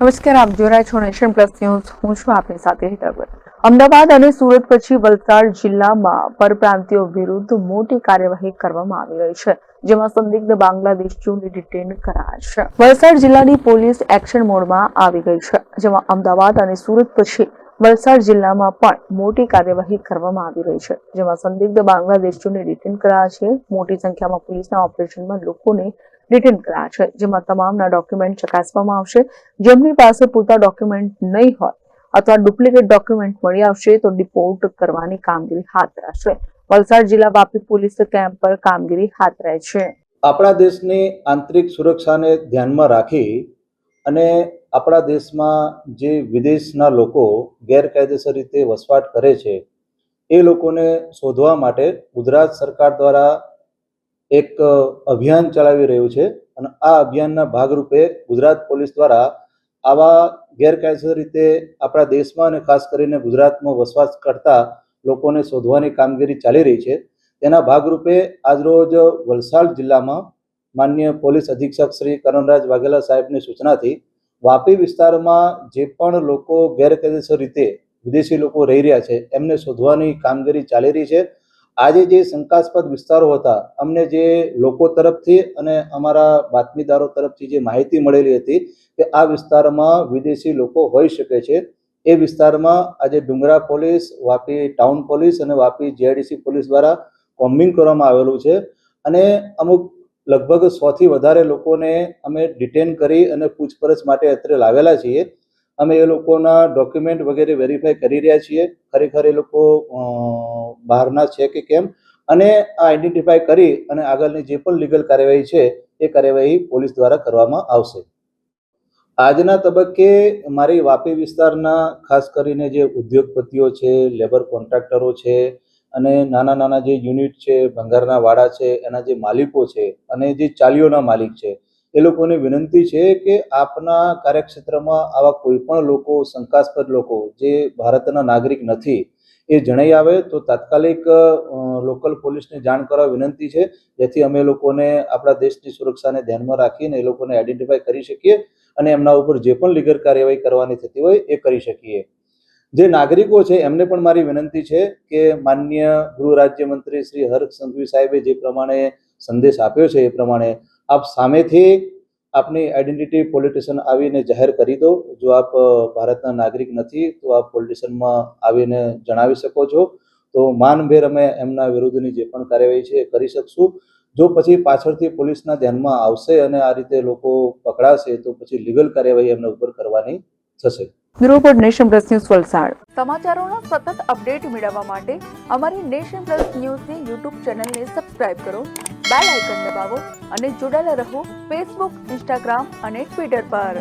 નમસ્કાર, આપ જોઈ રહ્યા છો નેશન પ્લસ ન્યૂઝ. હું છું આપની સાથે હિતલ. અમદાવાદ અને સુરત પછી વલસાડ જિલ્લામાં પરપ્રાંતિયો વિરુદ્ધ મોટી કાર્યવાહી કરવામાં આવી રહી છે, જેમાં સંદિગ્ધ બાંગ્લાદેશીઓને ડિટેન કરાયા છે. વલસાડ જિલ્લાની પોલીસ એક્શન મોડમાં આવી ગઈ છે, જેમાં અમદાવાદ અને સુરત પછી વલસાડ જિલ્લામાં પણ મોટી કાર્યવાહી કરવામાં આવી રહી છે, જેમાં સંદિગ્ધ બાંગ્લાદેશીઓને ડિટેન કરાયા છે. મોટી સંખ્યામાં પોલીસના ઓપરેશનમાં લોકોને ડિટેન કરાયા છે, જેમાં તમામના ડોક્યુમેન્ટ ચકાસવામાં આવશે. જેમની પાસે પૂરતા ડોક્યુમેન્ટ નહીં હોય અથવા ડુપ્લિકેટ ડોક્યુમેન્ટ મળી આવશે તો ડિપોર્ટ કરવાની કામગીરી હાથ ધરાશે. વલસાડ જિલ્લા વાપી પોલીસ કેમ્પ પર કામગીરી હાથ ધરાઈ છે. આપણા દેશની આંતરિક સુરક્ષાને ધ્યાનમાં રાખી અને આપણા દેશમાં જે વિદેશના લોકો ગેરકાયદેસર રીતે વસવાટ કરે છે એ લોકોને શોધવા માટે ગુજરાત સરકાર દ્વારા એક અભિયાન ચલાવી રહ્યું છે અને આ અભિયાનના ભાગરૂપે ગુજરાત પોલીસ દ્વારા આવા ગેરકાયદેસર રીતે આપણા દેશમાં અને ખાસ કરીને ગુજરાતમાં વસવાટ કરતા લોકોને શોધવાની કામગીરી ચાલી રહી છે. તેના ભાગરૂપે આજરોજ વલસાડ જિલ્લામાં માનનીય પોલીસ અધિક્ષક શ્રી કરણરાજ વાઘેલા સાહેબની સૂચનાથી વાપી વિસ્તારમાં જે પણ લોકો ગેરકાયદેસર રીતે વિદેશી લોકો રહી રહ્યા છે એમને શોધવાની કામગીરી ચાલી રહી છે. આજે જે શંકાસ્પદ વિસ્તારો હતા, અમને જે લોકો તરફથી અને અમારા બાતમીદારો તરફથી જે માહિતી મળેલી હતી કે આ વિસ્તારમાં વિદેશી લોકો હોઈ શકે છે, એ વિસ્તારમાં આજે ડુંગરા પોલીસ, વાપી ટાઉન પોલીસ અને વાપી જીઆઈડીસી પોલીસ દ્વારા કોમ્બિંગ કરવામાં આવેલું છે અને અમુક લગભગ 100 થી વધારે લોકોને અમે ડિટેન કરી અને પૂછપરછ માટે અત્રે લાવેલા છીએ. અમે એ લોકોના ડોક્યુમેન્ટ વગેરે વેરીફાઈ કરી રહ્યા છીએ, ખરેખર એ લોકો બહારના છે કે કેમ, અને આ આઈડેન્ટિફાઈ કરી અને આગળની જે પણ લીગલ કાર્યવાહી છે એ કાર્યવાહી પોલીસ દ્વારા કરવામાં આવશે. આજના તબક્કે મારી વાપી વિસ્તારના ખાસ કરીને જે ઉદ્યોગપતિઓ છે, લેબર કોન્ટ્રાક્ટરો છે અને નાના નાના જે યુનિટ છે, ભંગારના વાડા છે, એના જે માલિકો છે અને જે ચાલીઓના માલિક છે એ લોકોને વિનંતી છે કે આપના કાર્યક્ષેત્રમાં આવા કોઈ પણ લોકો, શંકાસ્પદ લોકો જે ભારતના નાગરિક નથી એ જણાઈ આવે તો તાત્કાલિક લોકલ પોલીસને જાણ કરવા વિનંતી છે, જેથી અમે લોકોને આપણા દેશની સુરક્ષાને ધ્યાનમાં રાખીને એ લોકોને આઈડેન્ટિફાઈ કરી શકીએ અને એમના ઉપર જે પણ લીગલ કાર્યવાહી કરવાની થતી હોય એ કરી શકીએ. જે નાગરિકો છે એમને પણ મારી વિનંતી છે કે માનનીય ગૃહ રાજ્યમંત્રી શ્રી હર્ષ સંઘવી સાહેબે જે પ્રમાણે સંદેશ આપ્યો છે એ પ્રમાણે આપ સામેથી આપની આઈડેન્ટિટી પોલીસ સ્ટેશન આવીને જાહેર કરી દો. જો આપ ભારતના નાગરિક નથી તો આપ પોલીસ સ્ટેશનમાં આવીને જણાવી શકો છો. તો માનભેર અમે એમના વિરુદ્ધની જે પણ કાર્યવાહી છે એ કરી શકશું. જો પછી પાછળથી પોલીસના ધ્યાનમાં આવશે અને આ રીતે લોકો પકડાશે તો પછી લીગલ કાર્યવાહી એમના ઉપર કરવાની થશે. Bureau report, nation plus news, Valsad. સમાચારોના સતત અપડેટ મેળવવા માટે અમારી નેશન પ્લસ ન્યૂઝની યુટ્યુબ ચેનલને સબસ્ક્રાઇબ કરો, બેલ આઇકન દબાવો અને જોડાયેલા રહો ફેસબુક, ઇન્સ્ટાગ્રામ અને ટ્વિટર પર.